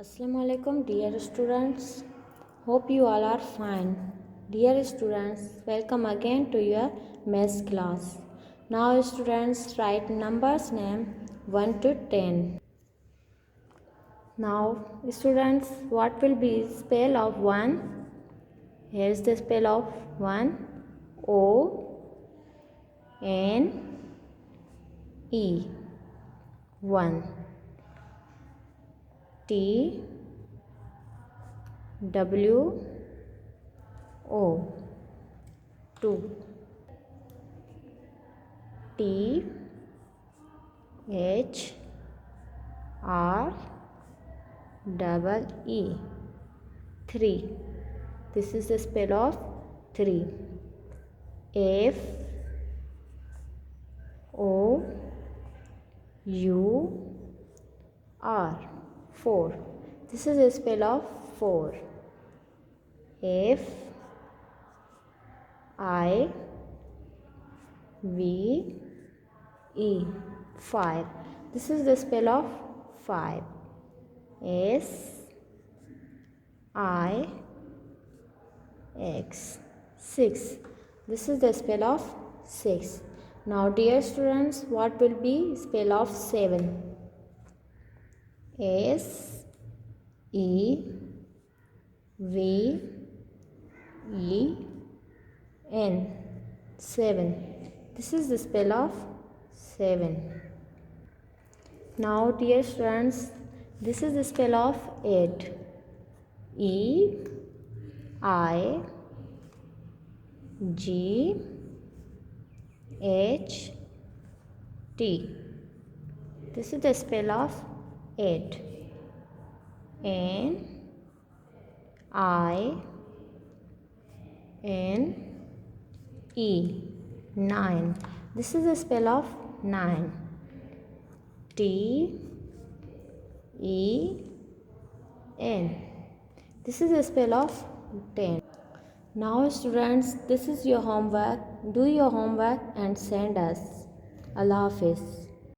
Assalamu alaikum dear students. Hope you all are fine. Dear students, welcome again to your maths class. Now students write numbers name 1 to 10. Now students, what will be spell of 1? Here is the spell of 1. O N E 1. T W O 2. T H R double E 3. This is the spell of 3. F O U R 4. This is the spell of 4. F I V E 5. This is the spell of 5. S I X 6. This is the spell of 6. Now dear students, what will be spell of 7? S E V E N 7. This is the spell of 7. Now dear students, this is the spell of 8. E I G H T. This is the spell of 8. N I N E 9. This is the spell of 9. T E N. This is the spell of 10. Now students, this is your homework. Do your homework and send us. Allah Hafiz.